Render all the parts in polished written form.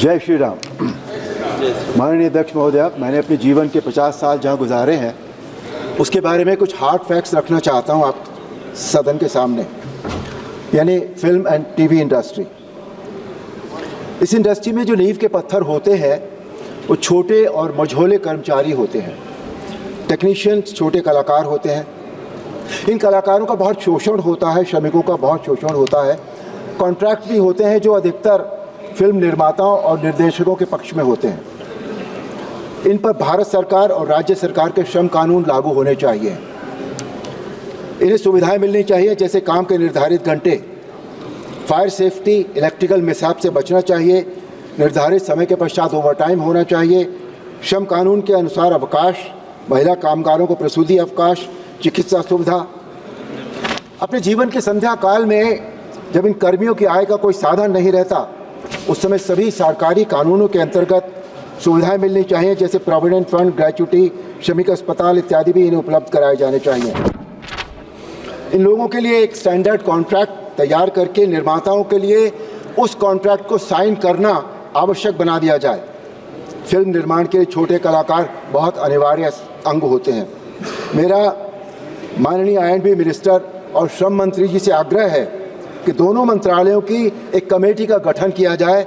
जय श्री राम। माननीय अध्यक्ष महोदय, मैंने अपने जीवन के 50 साल जहाँ गुजारे हैं उसके बारे में कुछ हार्ड फैक्ट्स रखना चाहता हूँ आप सदन के सामने, यानी फिल्म एंड टीवी इंडस्ट्री। इस इंडस्ट्री में जो नींव के पत्थर होते हैं वो छोटे और मझोले कर्मचारी होते हैं, टेक्नीशियंस छोटे कलाकार होते हैं। इन कलाकारों का बहुत शोषण होता है, श्रमिकों का बहुत शोषण होता है। कॉन्ट्रैक्ट भी होते हैं जो अधिकतर फिल्म निर्माताओं और निर्देशकों के पक्ष में होते हैं। इन पर भारत सरकार और राज्य सरकार के श्रम कानून लागू होने चाहिए। इन्हें सुविधाएं मिलनी चाहिए, जैसे काम के निर्धारित घंटे, फायर सेफ्टी, इलेक्ट्रिकल मिसहैप से बचना चाहिए, निर्धारित समय के पश्चात ओवरटाइम होना चाहिए, श्रम कानून के अनुसार अवकाश, महिला कामगारों को प्रसूति अवकाश, चिकित्सा सुविधा। अपने जीवन के संध्या काल में जब इन कर्मियों की आय का कोई साधन नहीं रहता, उस समय सभी सरकारी कानूनों के अंतर्गत सुविधाएं मिलनी चाहिए, जैसे प्रोविडेंट फंड, ग्रेच्युटी, श्रमिक अस्पताल इत्यादि भी इन्हें उपलब्ध कराए जाने चाहिए। इन लोगों के लिए एक स्टैंडर्ड कॉन्ट्रैक्ट तैयार करके निर्माताओं के लिए उस कॉन्ट्रैक्ट को साइन करना आवश्यक बना दिया जाए। फिल्म निर्माण के लिए छोटे कलाकार बहुत अनिवार्य अंग होते हैं। मेरा माननीय I&B मिनिस्टर और श्रम मंत्री जी से आग्रह है कि दोनों मंत्रालयों की एक कमेटी का गठन किया जाए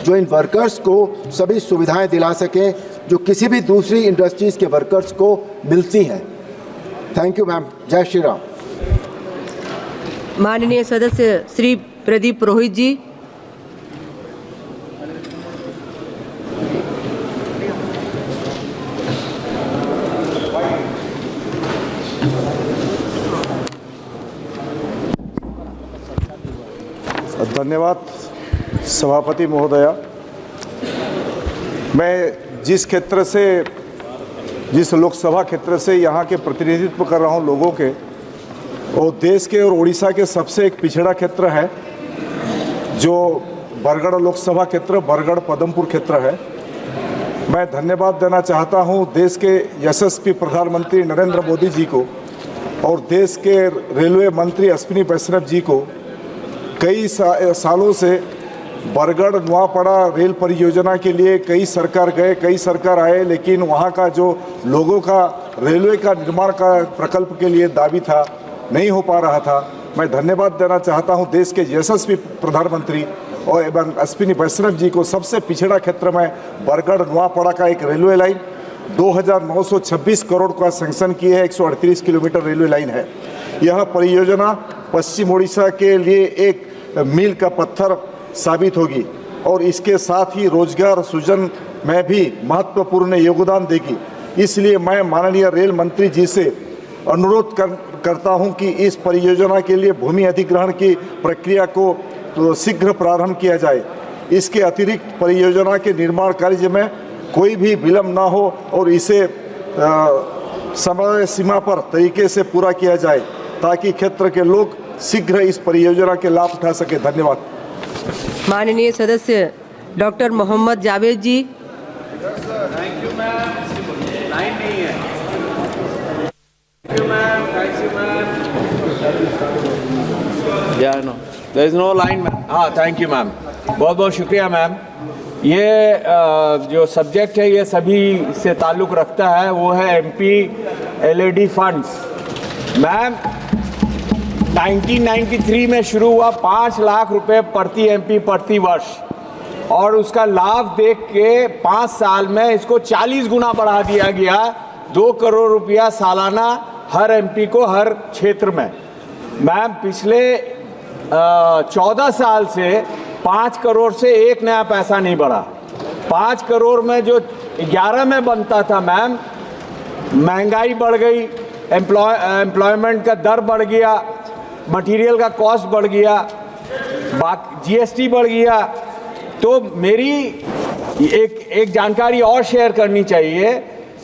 जो इन वर्कर्स को सभी सुविधाएं दिला सकें जो किसी भी दूसरी इंडस्ट्रीज़ के वर्कर्स को मिलती हैं। Thank you ma'am. जय श्री राम। माननीय सदस्य श्री प्रदीप पुरोहित जी। धन्यवाद सभापति महोदया। मैं जिस लोकसभा क्षेत्र से यहाँ के प्रतिनिधित्व कर रहा हूँ लोगों के, और देश के और उड़ीसा के सबसे एक पिछड़ा क्षेत्र है जो बरगढ़ लोकसभा क्षेत्र, बरगढ़ पदमपुर क्षेत्र है। मैं धन्यवाद देना चाहता हूँ देश के यशस्वी प्रधानमंत्री नरेंद्र मोदी जी को और देश के रेलवे मंत्री अश्विनी वैष्णव जी को। कई सालों से बरगढ़ नुआपड़ा रेल परियोजना के लिए कई सरकार गए, कई सरकार आए, लेकिन वहाँ का जो लोगों का रेलवे का निर्माण का प्रकल्प के लिए दावी था, नहीं हो पा रहा था। मैं धन्यवाद देना चाहता हूँ देश के यशस्वी प्रधानमंत्री और एवं अश्विनी वैष्णव जी को। सबसे पिछड़ा क्षेत्र में बरगढ़ नुआपड़ा का एक रेलवे लाइन 2926 करोड़ का सैंक्शन किए है, 138 किलोमीटर रेलवे लाइन है। यह परियोजना पश्चिम उड़ीसा के लिए एक मील का पत्थर साबित होगी और इसके साथ ही रोजगार सृजन में भी महत्वपूर्ण योगदान देगी। इसलिए मैं माननीय रेल मंत्री जी से अनुरोध करता हूं कि इस परियोजना के लिए भूमि अधिग्रहण की प्रक्रिया को तो शीघ्र प्रारंभ किया जाए। इसके अतिरिक्त परियोजना के निर्माण कार्य में कोई भी विलम्ब न हो और इसे समय सीमा पर तरीके से पूरा किया जाए ताकि क्षेत्र के लोग शीघ्र इस परियोजना के लाभ उठा सके। धन्यवाद। माननीय सदस्य doctor Mohammad Javed ji. Thank you ma'am. Line नहीं है। Thank you ma'am. Thank you ma'am. या no, there is no line ma'am. हाँ, थैंक यू मैम। बहुत बहुत शुक्रिया मैम। ये जो सब्जेक्ट है ये सभी से ताल्लुक़ रखता है, वो है MP LED फंड्स। मैम 1993 में शुरू हुआ, 5 लाख रुपए प्रति MP प्रति वर्ष, और उसका लाभ देख के 5 साल में इसको 40 गुना बढ़ा दिया गया, 2 करोड़ रुपया सालाना हर MP को हर क्षेत्र में। मैम पिछले 14 साल से 5 करोड़ से एक नया पैसा नहीं बढ़ा। 5 करोड़ में जो 11 में बनता था मैम, महंगाई बढ़ गई, एम्प्लॉयमेंट का दर बढ़ गया, मटेरियल का कॉस्ट बढ़ गया, GST बढ़ गया। तो मेरी एक जानकारी और शेयर करनी चाहिए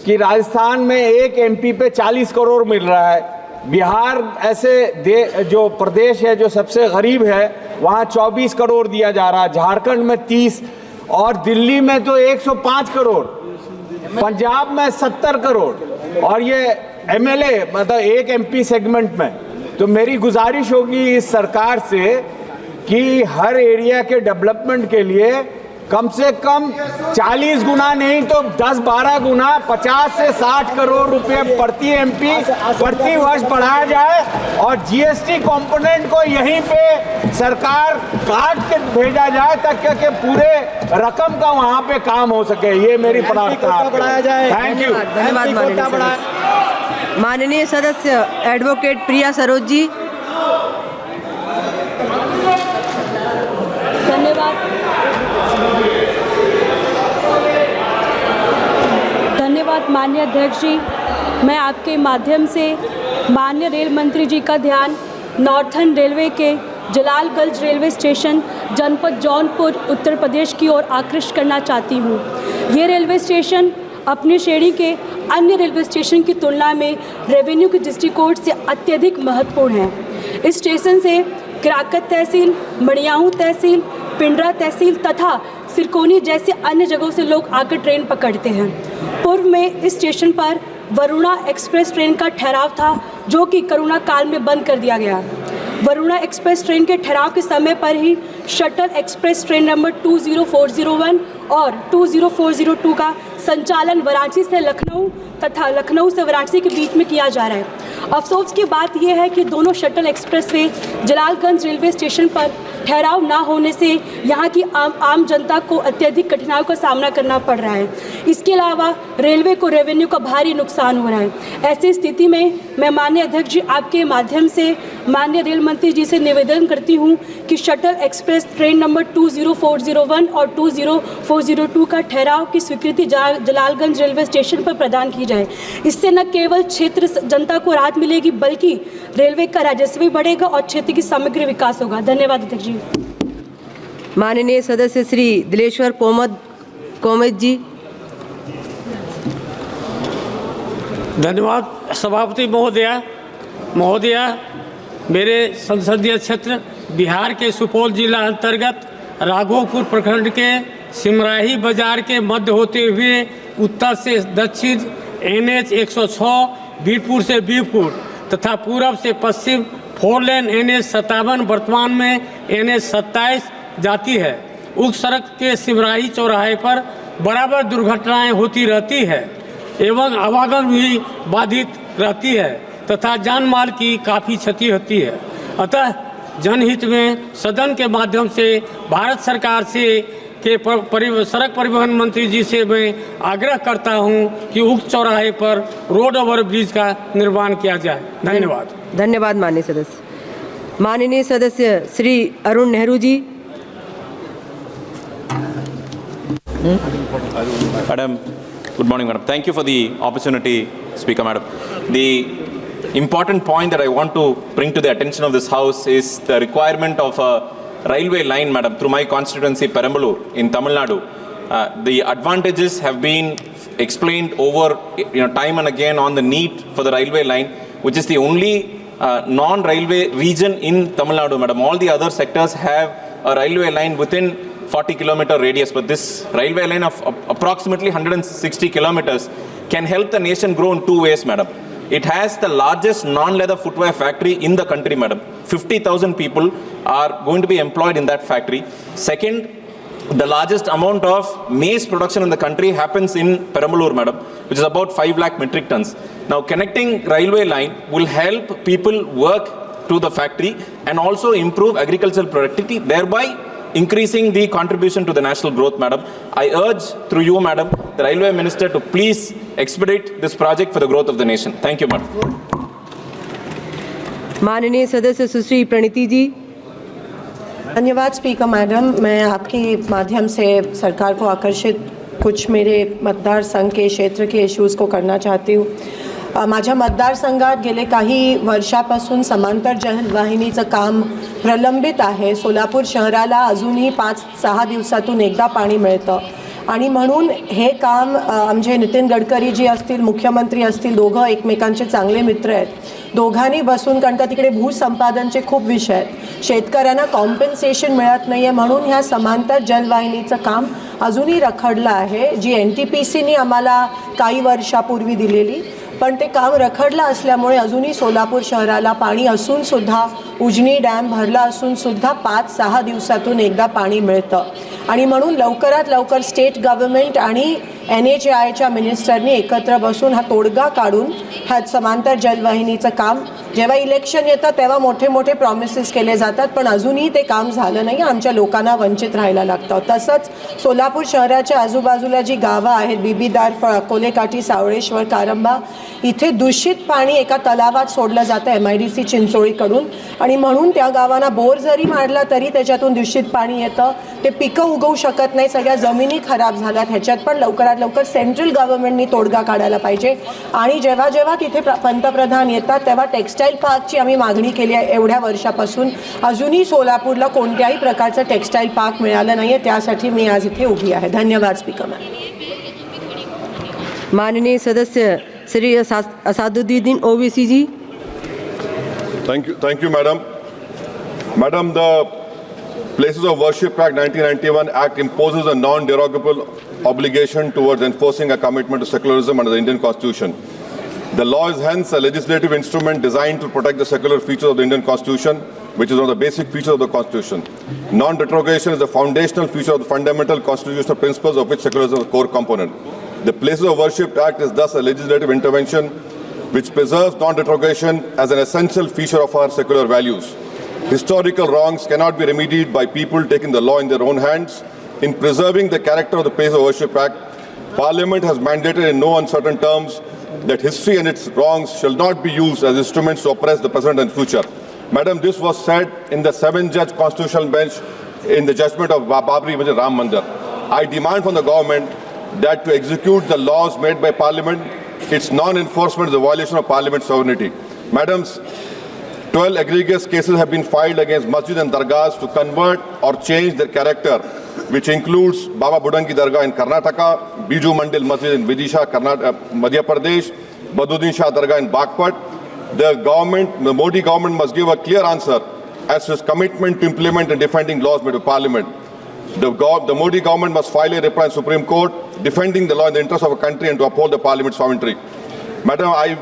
कि राजस्थान में एक MP पे 40 करोड़ मिल रहा है। बिहार ऐसे जो प्रदेश है जो सबसे गरीब है, वहाँ 24 करोड़ दिया जा रहा है, झारखंड में 30, और दिल्ली में तो 105 करोड़, पंजाब में 70 करोड़, और ये MLA मतलब एक MP सेगमेंट में। तो मेरी गुजारिश होगी इस सरकार से कि हर एरिया के डेवलपमेंट के लिए कम से कम 40 गुना नहीं तो 10-12 गुना 50 से 60 करोड़ रुपए प्रति एमपी प्रति वर्ष बढ़ाया जाए और जीएसटी कंपोनेंट को यहीं पे सरकार काट के भेजा जाए ताकि पूरे रकम का वहां पे काम हो सके। ये मेरी प्रार्थना है। Thank you. धन्यवाद माननीय सदस्य एडवोकेट प्रिया सरोज जी। धन्यवाद माननीय अध्यक्ष जी। मैं आपके माध्यम से माननीय रेल मंत्री जी का ध्यान नॉर्थर्न रेलवे के जलालगंज रेलवे स्टेशन जनपद जौनपुर उत्तर प्रदेश की ओर आकृष्ट करना चाहती हूँ। ये रेलवे स्टेशन अपनी श्रेणी के अन्य रेलवे स्टेशन की तुलना में रेवेन्यू के दृष्टिकोण से अत्यधिक महत्वपूर्ण है। इस स्टेशन से किराकत तहसील, मड़ियाऊँ तहसील, पिंडरा तहसील तथा सिरकोनी जैसे अन्य जगहों से लोग आकर ट्रेन पकड़ते हैं। पूर्व में इस स्टेशन पर वरुणा एक्सप्रेस ट्रेन का ठहराव था जो कि कोरोना काल में बंद कर दिया गया। वरुणा एक्सप्रेस ट्रेन के ठहराव के समय पर ही शटल एक्सप्रेस ट्रेन नंबर 20401 और 20402 का संचालन वाराणसी से लखनऊ तथा लखनऊ से वाराणसी के बीच में किया जा रहा है। अफसोस की बात यह है कि दोनों शटल एक्सप्रेस वे जलालगंज रेलवे स्टेशन पर ठहराव ना होने से यहाँ की आम जनता को अत्यधिक कठिनाइयों का सामना करना पड़ रहा है। इसके अलावा रेलवे को रेवेन्यू का भारी नुकसान हो रहा है। ऐसी स्थिति में मैं माननीय अध्यक्ष जी आपके माध्यम से माननीय रेल मंत्री जी से निवेदन करती हूँ कि शटल एक्सप्रेस ट्रेन नंबर 20401 और 20402 का ठहराव की स्वीकृति जलालगंज रेलवे स्टेशन पर प्रदान की जाए। इससे न केवल क्षेत्र जनता को राहत मिलेगी बल्कि रेलवे का राजस्व भी बढ़ेगा और क्षेत्र की समग्र विकास होगा। धन्यवाद अध्यक्ष जी। माननीय सदस्य श्री दिलेश्वर कोमत जी। धन्यवाद सभापति महोदया। मेरे संसदीय क्षेत्र बिहार के सुपौल जिला अंतर्गत राघोपुर प्रखंड के सिमराही बाजार के मध्य होते हुए उत्तर से दक्षिण NH 106 बीरपुर से बीरपुर तथा पूरब से पश्चिम 4 लेन NH 57 वर्तमान में NH 27 जाती है। उक्त सड़क के सिमराही चौराहे पर बराबर दुर्घटनाएं होती रहती है एवं आवागमन भी बाधित रहती है तथा जान माल की काफ़ी क्षति होती है। अतः जनहित में सदन के माध्यम से भारत सरकार से सड़क परिवहन मंत्री जी से मैं आग्रह करता हूं कि उक्त चौराहे पर रोड ओवर ब्रिज का निर्माण किया जाए। धन्यवाद। धन्यवाद माननीय सदस्य Shri Arun Nehru ji. Madam, good morning, madam. Thank you for the opportunity, Speaker, madam. The important point that I want to bring to the attention of this House is the requirement of a railway line, madam, through my constituency, Perambalur, in Tamil Nadu. The advantages have been explained over time and again on the need for the railway line, which is the only non-railway region in Tamil Nadu, madam. All the other sectors have a railway line within 40-kilometer radius, but this railway line of approximately 160 kilometers can help the nation grow in two ways, madam. It has the largest non-leather footwear factory in the country, madam. 50,000 people are going to be employed in that factory. Second, the largest amount of maize production in the country happens in Perambalur, madam, which is about 5 lakh metric tons. Now, connecting railway line will help people work to the factory and also improve agricultural productivity, thereby increasing the contribution to the national growth, madam. I urge through you, madam, the Railway Minister to please expedite this project for the growth of the nation. Thank you, madam. माननीय सदस्य सुश्री प्रणीति जी। धन्यवाद speaker madam. मैं आपके माध्यम से सरकार को आकर्षित कुछ मेरे मतदार संघ के क्षेत्र के इश्यूज को करना चाहती हूँ। माझ्या मतदारसंघात गेले काही वर्षापासून समांतर जलवाहिनीचं काम प्रलंबित आहे। सोलापूर शहराला अजूनही 5-6 दिवसातून एकदा पाणी मिळतं आणि म्हणून हे काम आमचे नितीन गडकरी जी असतील, मुख्यमंत्री असतील, दोघं एकमेकांचे चांगले मित्र आहेत। दोघांनी बसून, कारण का तिकडे भूसंपादनचे खूप विषय आहेत, शेतकऱ्यांना कॉम्पेन्सेशन मिळत नाही आहे, म्हणून ह्या समांतर जलवाहिनीचं काम अजूनही रखडलं आहे, जी NTPCनी आम्हाला काही वर्षापूर्वी दिलेली, पण ते काम रखडलं असल्यामुळे अजूनही सोलापूर शहराला पाणी असून सुद्धा, उजनी डॅम भरला असून सुद्धा 5-6 दिवसातून एकदा पाणी मिळतं आणि म्हणून लवकरात लवकर स्टेट गव्हर्नमेंट आणि NHAIच्या मिनिस्टरनी एकत्र बसून हा तोडगा काढून हा समांतर जलवाहिनीचं काम, जेव्हा इलेक्शन येतं तेव्हा मोठे मोठे प्रॉमिसेस केले जातात, पण अजूनही ते काम झालं नाही. आमच्या लोकांना वंचित राहायला लागतं. तसंच सोलापूर शहराच्या आजूबाजूला जी गावं आहेत, बीबीदार, अकोले काठी, सावळेश्वर, कारंबा, इथे दूषित पाणी एका तलावात सोडलं जातं MIDC चिंचोळीकडून, आणि म्हणून त्या गावांना बोर जरी मारला तरी त्याच्यातून दूषित पाणी येतं. ते पिकं उगवू शकत नाही, सगळ्या जमिनी खराब झाल्यात. ह्याच्यात पण लवकरात लवकर सेंट्रल गव्हर्नमेंटनी तोडगा काढायला पाहिजे. आणि जेव्हा जेव्हा तिथे पंतप्रधान येतात तेव्हा टेक्स्टाईल पार्कची आम्ही मागणी केली आहे एवढ्या वर्षापासून. अजूनही सोलापूरला कोणत्याही प्रकारचं टेक्स्टाईल पार्क मिळालं नाही आहे. त्यासाठी मी आज इथे उभी आहे. धन्यवाद स्पीकर मॅम. माननीय सदस्य श्री असादुद्दीन ओवैसी जी. Thank you, madam. Madam, the Places of Worship Act 1991 Act imposes a non-derogable obligation towards enforcing a commitment to secularism under the Indian Constitution. The law is hence a legislative instrument designed to protect the secular features of the Indian Constitution, which is one of the basic features of the Constitution. Non-retrogression is the foundational feature of the fundamental constitutional principles of which secularism is a core component. The Places of Worship Act is thus a legislative intervention which preserves non-retrogression as an essential feature of our secular values. Historical wrongs cannot be remedied by people taking the law in their own hands. In preserving the character of the Places of Worship Act, Parliament has mandated in no uncertain terms that history and its wrongs shall not be used as instruments to oppress the present and future. Madam, this was said in the 7-judge constitutional bench in the judgment of Babri Masjid Ram Mandir. I demand from the government that to execute the laws made by Parliament, its non-enforcement is a violation of Parliament's sovereignty. Madams, 12 egregious cases have been filed against masjid and dargahs to convert or change their character, which includes Baba Budangi Dargah in Karnataka, Biju Mandil Masjid in Vidisha, Madhya Pradesh, Baduddin Shah Dargah in Bagpat. The Modi government must give a clear answer as to its commitment to implement and defending laws made by Parliament. The Modi government must file a reply in Supreme Court defending the law in the interest of a country and to uphold the Parliament's sovereignty. Madam, I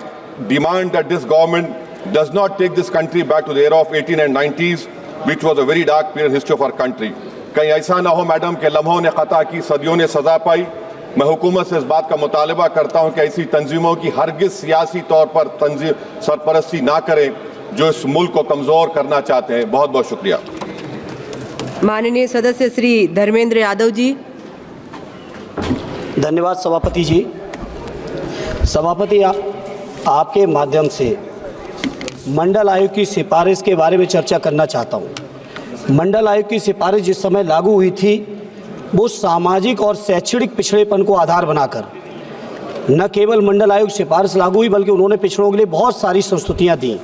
demand that this government does not take this country back to the era of 18 and 90s, which was a very dark period in history of our country. कहीं ऐसा ना हो madam कि लम्हों ने खता की, सदियों ने सजा पाई. मैं हुकूमत से इस बात का मुतालबा करता हूं कि ऐसी तंजीमों की हरगिज सियासी तौर पर सरपरस्ती ना करें जो इस मुल्क को कमज़ोर करना चाहते हैं. बहुत बहुत शुक्रिया. माननीय सदस्य श्री धर्मेंद्र यादव जी. धन्यवाद सभापति जी. सभापति, आपके माध्यम से मंडल आयोग की सिफारिश के बारे में चर्चा करना चाहता हूँ. मंडल आयोग की सिफारिश जिस समय लागू हुई थी वो सामाजिक और शैक्षणिक पिछड़ेपन को आधार बनाकर, न केवल मंडल आयोग सिफारिश लागू हुई बल्कि उन्होंने पिछड़ों के लिए बहुत सारी संस्तुतियाँ दी.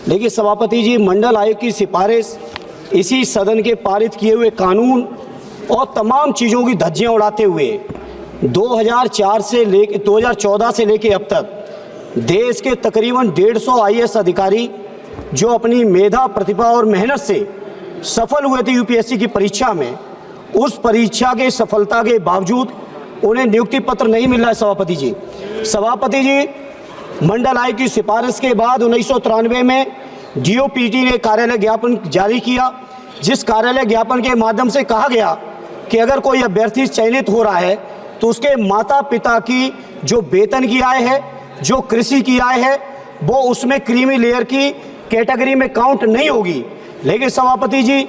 लेकिन सभापति जी, मंडल आयोग की सिफारिश इसी सदन के पारित किए हुए कानून और तमाम चीज़ों की धज्जियाँ उड़ाते हुए 2014 से लेके अब तक देश के तकरीबन 150 IAS अधिकारी जो अपनी मेधा, प्रतिभा और मेहनत से सफल हुए थे UPSC की परीक्षा में, उस परीक्षा के सफलता के बावजूद उन्हें नियुक्ति पत्र नहीं मिल रहा है. सभापति जी, मंडल आयोग की सिफारिश के बाद 1993 में DOPT ने कार्यालय ज्ञापन जारी किया, जिस कार्यालय ज्ञापन के माध्यम से कहा गया कि अगर कोई अभ्यर्थी चयनित हो रहा है तो उसके माता पिता की जो वेतन की आय है, जो कृषि की आय है, वो उसमें क्रीमी लेयर की कैटेगरी में काउंट नहीं होगी. लेकिन सभापति जी,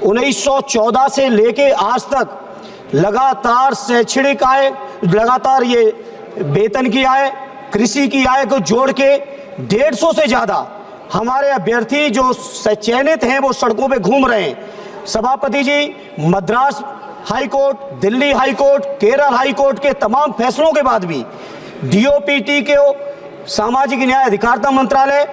1914 से लेके आज तक लगातार शैक्षणिक आय, लगातार ये वेतन की आय, कृषि की आय को जोड़ के 150 से ज़्यादा हमारे अभ्यर्थी जो चयनित हैं वो सड़कों पे घूम रहे हैं. सभापति जी, Madras high court, Delhi high court, Kerala high court के तमाम फैसलों के बाद भी DOPT के सामाजिक न्याय अधिकारिता मंत्रालय,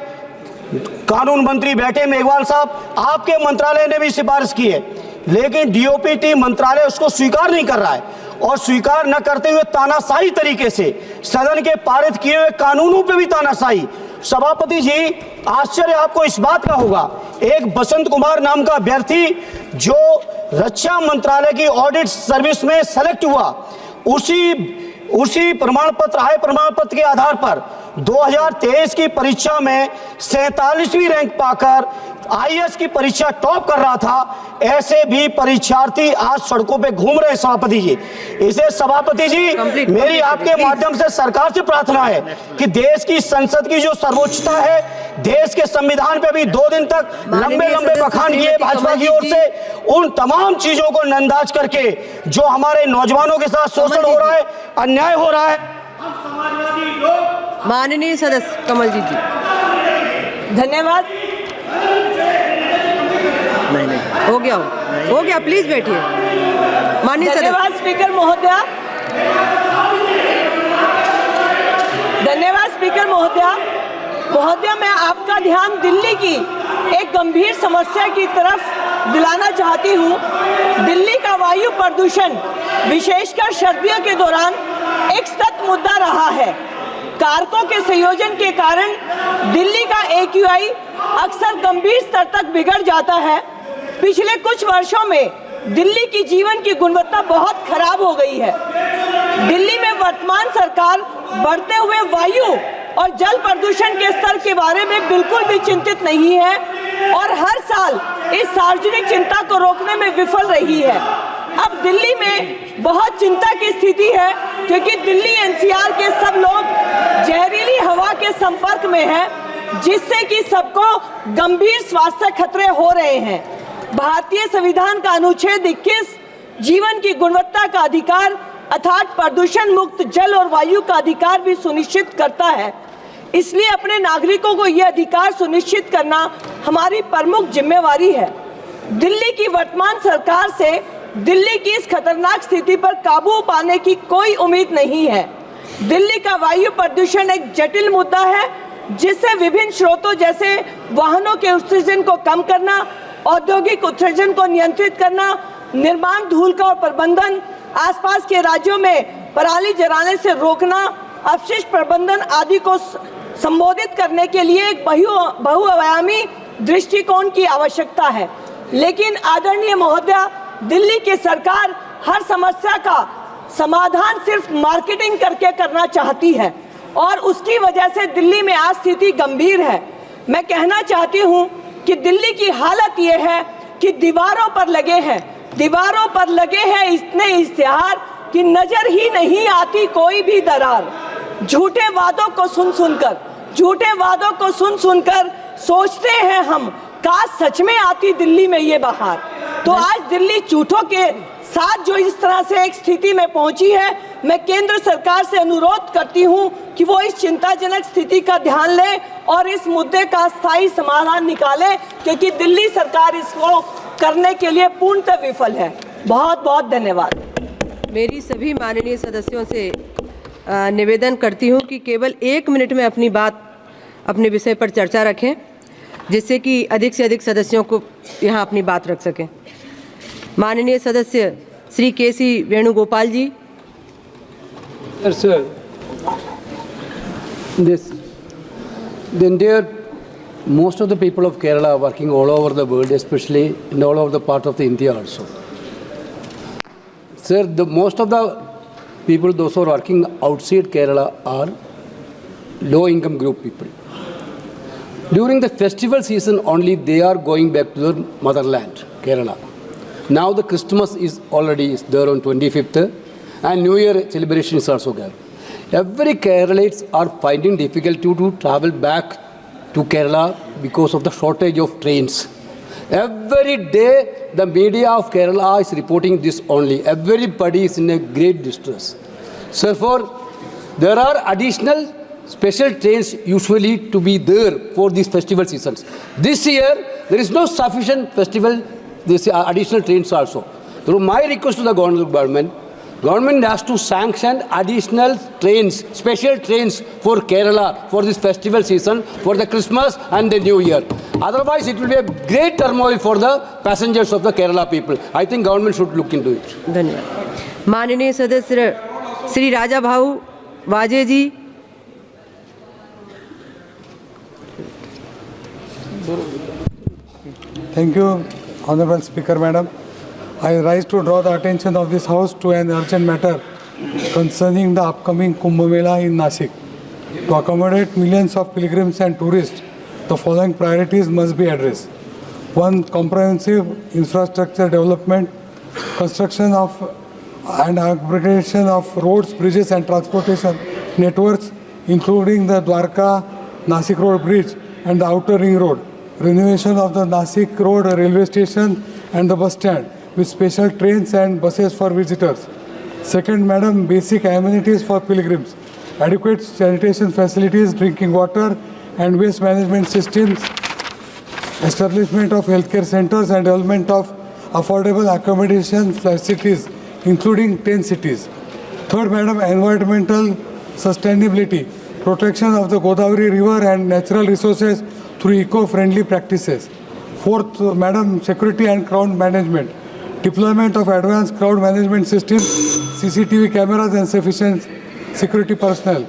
कानून मंत्री बैठे मेघवाल साहब, आपके मंत्रालय ने भी सिफारिश की है, लेकिन DOPT मंत्रालय उसको स्वीकार नहीं कर रहा है. और स्वीकार न करते हुए तानाशाही तरीके से सदन के पारित किए हुए कानूनों पे भी तानाशाही. सभापति जी, आश्चर्य आपको इस बात का होगा, एक बसंत कुमार नाम का अभ्यर्थी जो रक्षा मंत्रालय की ऑडिट सर्विस में सेलेक्ट हुआ, उसी उसी प्रमाण पत्र, हाई प्रमाण पत्र के आधार पर 2023 की परीक्षा में 47वीं रैंक पाकर आईएएस की परीक्षा टॉप कर रहा था, ऐसे भी परीक्षार्थी आज सड़कों पे घूम रहे हैं सभापति जी। इसे सभापति जी मेरी आपके माध्यम से सरकार से प्रार्थना है कि देश की संसद की जो सर्वोच्चता है, देश के संविधान पे भी 2 दिन तक लंबे बखान किए भाजपा की ओर से, उन तमाम चीजों को नंदाज करके जो हमारे नौजवानों के साथ शोषण हो रहा है, अन्याय हो रहा है, हम समाजवादी लोग। माननीय सदस्य कमलजीत जी, धन्यवाद। नहीं हो गया, प्लीज बैठिए। माननीय धन्यवाद स्पीकर महोदया। धन्यवाद स्पीकर महोदया। महोदया, मैं आपका ध्यान दिल्ली की एक गंभीर समस्या की तरफ दिलाना चाहती हूँ। दिल्ली का वायु प्रदूषण विशेषकर सर्दियों के दौरान एक सतत मुद्दा रहा है। कारकों के संयोजन के कारण दिल्ली का AQI अक्सर गंभीर स्तर तक बिगड़ जाता है। पिछले कुछ वर्षों में दिल्ली की जीवन की गुणवत्ता बहुत खराब हो गई है। दिल्ली में वर्तमान सरकार बढ़ते हुए वायु और जल प्रदूषण के स्तर के बारे में बिल्कुल भी चिंतित नहीं है और हर साल इस सार्वजनिक चिंता को रोकने में विफल रही है। अब दिल्ली में बहुत चिंता की स्थिति है क्योंकि दिल्ली NCR के सब लोग जहरीली हवा के संपर्क में हैं, जिससे कि सबको गंभीर स्वास्थ्य खतरे हो रहे हैं। भारतीय संविधान का अनुच्छेद 21 जीवन की गुणवत्ता का अधिकार अर्थात प्रदूषण मुक्त जल और वायु का अधिकार भी सुनिश्चित करता है। इसलिए अपने नागरिकों को यह अधिकार सुनिश्चित करना हमारी प्रमुख जिम्मेवारी है। दिल्ली की वर्तमान सरकार से दिल्ली की इस खतरनाक स्थिति पर काबू पाने की कोई उम्मीद नहीं है। दिल्ली का वायु प्रदूषण एक जटिल मुद्दा है जिससे विभिन्न स्रोतों जैसे वाहनों के उत्सर्जन को कम करना, औद्योगिक उत्सर्जन को नियंत्रित करना, निर्माण धूल का प्रबंधन, आसपास के राज्यों में पराली जलाने से रोकना, अपशिष्ट प्रबंधन आदि को संबोधित करने के लिए एक बहुआयामी दृष्टिकोण की आवश्यकता है। लेकिन आदरणीय महोदया, दिल्ली की सरकार हर समस्या का समाधान सिर्फ मार्केटिंग करके करना चाहती है और उसकी वजह से दिल्ली में आज स्थिति गंभीर है। मैं कहना चाहती हूँ कि दिल्ली की हालत ये है कि दीवारों पर लगे हैं इतने इश्तिहार कि नजर ही नहीं आती कोई भी दरार। झूठे वादों को सुन सुनकर सोचते हैं हम काश सच में आती दिल्ली में ये बहार। तो आज दिल्ली झूठों के साथ जो इस तरह से एक स्थिति में पहुंची है, मैं केंद्र सरकार से अनुरोध करती हूं कि वो इस चिंताजनक स्थिति का ध्यान ले और इस मुद्दे का स्थायी समाधान निकाले, क्योंकि दिल्ली सरकार इसको करने के लिए पूर्णतः विफल है। बहुत बहुत धन्यवाद। मेरी सभी माननीय सदस्यों से निवेदन करती हूं कि केवल 1 मिनट में अपनी बात अपने विषय पर चर्चा रखें, जिससे कि अधिक से अधिक सदस्यों को यहाँ अपनी बात रख सकें। माननीय सदस्य Shri KC Venugopal ji. Sir, most of the people of Kerala are working all over the world, especially in all over the part of the India also. Sir, most of the people, those who are working outside Kerala, are low-income group people. During the festival season only, they are going back to their motherland, Kerala. Now the Christmas is already there on 25th, and New Year celebration is also there. Every Keralites are finding difficult to travel back to Kerala because of the shortage of trains. Every day, the media of Kerala is reporting this only. Everybody is in a great distress. So therefore, there are additional special trains usually to be there for these festival seasons. This year, there is no sufficient festival, this additional trains also. So my request to the government has to sanction additional trains, special trains for Kerala for this festival season, for the Christmas and the New Year. Otherwise, it will be a great turmoil for the passengers of the Kerala people. I think government should look into it. धन्यवाद। माननीय सदस्य श्री राजा भाऊ वाजे जी। Thank you, Honorable Speaker Madam. I rise to draw the attention of this House to an urgent matter concerning the upcoming Kumbh Mela in Nashik. To accommodate millions of pilgrims and tourists, the following priorities must be addressed. 1. Comprehensive infrastructure development, construction of and upgradation of roads, bridges and transportation networks, including the Dwarka Nashik Road Bridge and the Outer Ring Road, renovation of the Nashik Road railway station and the bus stand with special trains and buses for visitors. Second, madam, basic amenities for pilgrims, adequate sanitation facilities, drinking water and waste management systems, establishment of healthcare centers and development of affordable accommodation facilities, including 10 cities. Third, madam, environmental sustainability, protection of the Godavari River and natural resources through eco-friendly practices. Fourth, madam, security and crowd management, deployment of advanced crowd management systems, CCTV cameras and sufficient security personnel.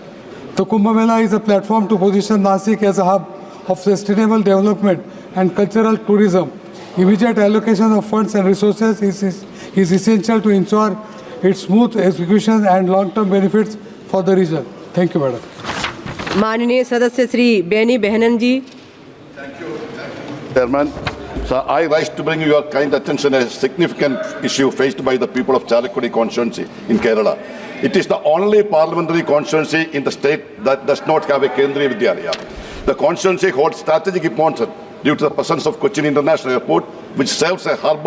The Kumbh Mela is a platform to position Nashik as a hub of sustainable development and cultural tourism. Immediate allocation of funds and resources is essential to ensure its smooth execution and long-term benefits for the region. Thank you, madam. माननीय सदस्य श्री बेनी बेहनन जी. Chairman, sir, I rise to bring your kind attention a significant issue faced by the people of Chalakudy constituency in Kerala. It is the only parliamentary constituency in the state that does not have a Kendriya Vidyalaya. The constituency holds strategic importance due to the presence of Cochin International Airport, which serves a hub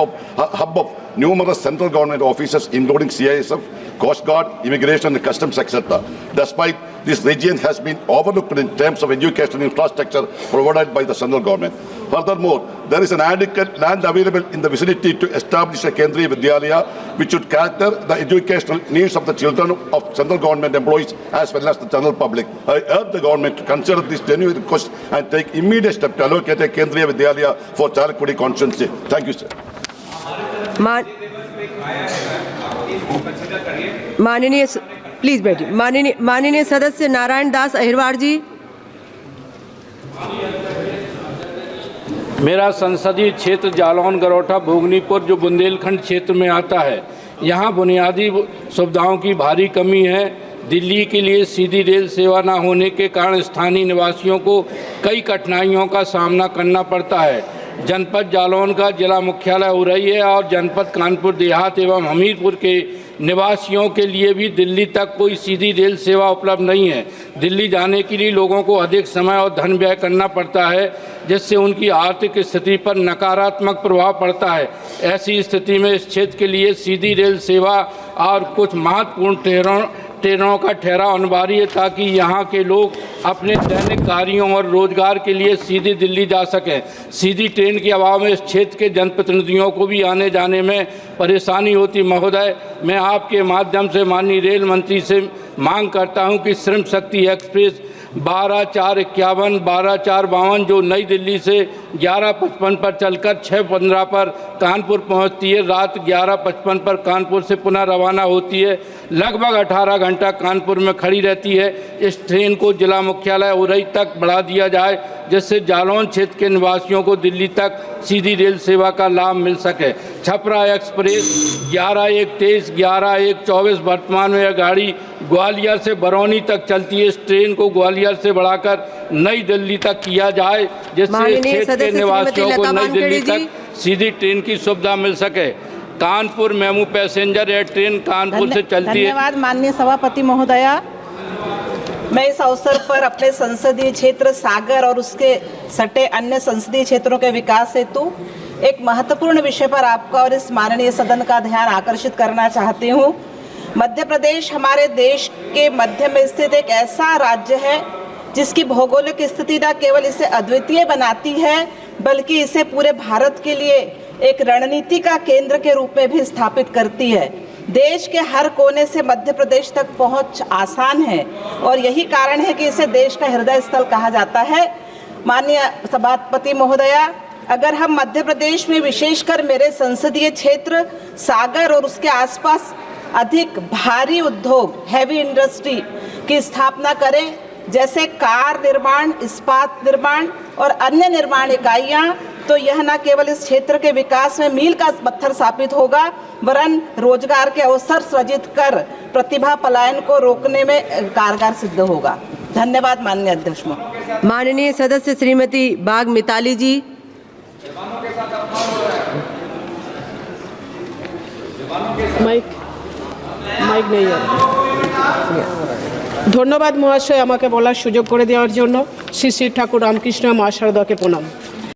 of numerous central government offices, including CISF, Coast Guard, Immigration and Customs, etc. Despite this region has been overlooked in terms of educational infrastructure provided by the central government. Furthermore, there is an adequate land available in the vicinity to establish a Kendriya Vidyalaya, which should cater the educational needs of the children of central government employees as well as the general public. I urge the government to consider this genuine request and take immediate steps to allocate a Kendriya Vidyalaya for Chalakudy constituency. Thank you, sir. माननीय please बैठिए. माननीय सदस्य नारायण दास अहिरवार जी. मेरा संसदीय क्षेत्र जालौन गरौठा भोगनीपुर जो बुंदेलखंड क्षेत्र में आता है, यहाँ बुनियादी सुविधाओं की भारी कमी है. दिल्ली के लिए सीधी रेल सेवा न होने के कारण स्थानीय निवासियों को कई कठिनाइयों का सामना करना पड़ता है. जनपद जालौन का जिला मुख्यालय उरई है और जनपद कानपुर देहात एवं हमीरपुर के निवासियों के लिए भी दिल्ली तक कोई सीधी रेल सेवा उपलब्ध नहीं है. दिल्ली जाने के लिए लोगों को अधिक समय और धन व्यय करना पड़ता है, जिससे उनकी आर्थिक स्थिति पर नकारात्मक प्रभाव पड़ता है. ऐसी स्थिति में इस क्षेत्र के लिए सीधी रेल सेवा और कुछ महत्वपूर्ण ट्रेनों का ठहराव अनिवार्य है, ताकि यहाँ के लोग अपने दैनिक कार्यों और रोजगार के लिए सीधे दिल्ली जा सकें. सीधी ट्रेन के अभाव में इस क्षेत्र के जनप्रतिनिधियों को भी आने जाने में परेशानी होती. महोदय, मैं आपके माध्यम से माननीय रेल मंत्री से मांग करता हूं कि श्रम शक्ति एक्सप्रेस 12/4/51, 12/4/52 जो नई दिल्ली से 11:55 पर चलकर 6:15 पर कानपुर पहुंचती है, रात 11:55 पर कानपुर से पुनः रवाना होती है, लगभग 18 घंटा कानपुर में खड़ी रहती है. इस ट्रेन को जिला मुख्यालय उरई तक बढ़ा दिया जाए, जिससे जालौन क्षेत्र के निवासियों को दिल्ली तक सीधी रेल सेवा का लाभ मिल सके. छपरा एक्सप्रेस 11/1/23, 11/1/24 वर्तमान में यह गाड़ी ग्वालियर से बरौनी तक चलती है. इस ट्रेन को ग्वालियर से बढ़ाकर नई दिल्ली तक किया जाए, जिससे क्षेत्र के निवासियों को नई दिल्ली तक सीधी ट्रेन की सुविधा मिल सके. कानपुर मेमू पैसेंजर यह ट्रेन कानपुर से चलती है. धन्यवाद माननीय सभापति महोदया. मैं इस अवसर पर अपने संसदीय क्षेत्र सागर और उसके सटे अन्य संसदीय क्षेत्रों के विकास हेतु एक महत्वपूर्ण विषय पर आपका और इस माननीय सदन का ध्यान आकर्षित करना चाहती हूँ. मध्य प्रदेश हमारे देश के मध्य में स्थित एक ऐसा राज्य है जिसकी भौगोलिक स्थिति न केवल इसे अद्वितीय बनाती है, बल्कि इसे पूरे भारत के लिए एक रणनीति का केंद्र के रूप में भी स्थापित करती है. देश के हर कोने से मध्य प्रदेश तक पहुंच आसान है और यही कारण है कि इसे देश का हृदय स्थल कहा जाता है. माननीय सभापति महोदया, अगर हम मध्य प्रदेश में विशेषकर मेरे संसदीय क्षेत्र सागर और उसके आसपास अधिक भारी उद्योग हैवी इंडस्ट्री की स्थापना करें, जैसे कार निर्माण, इस्पात निर्माण और अन्य निर्माण इकाइयाँ, तो यह न केवल इस क्षेत्र के विकास में मील का पत्थर साबित होगा, वरन रोजगार के अवसर सृजित कर प्रतिभा पलायन को रोकने में कारगर सिद्ध होगा। धन्यवाद माननीय अध्यक्ष महोदय। माननीय सदस्य श्रीमती बाग मिताली जी। মাইক নেই ধন্যবাদ মহাশয় আমাকে বলার সুযোগ করে দেওয়ার জন্য শ্রী শ্রী ঠাকুর রামকৃষ্ণ মহাশয়কে প্রণাম।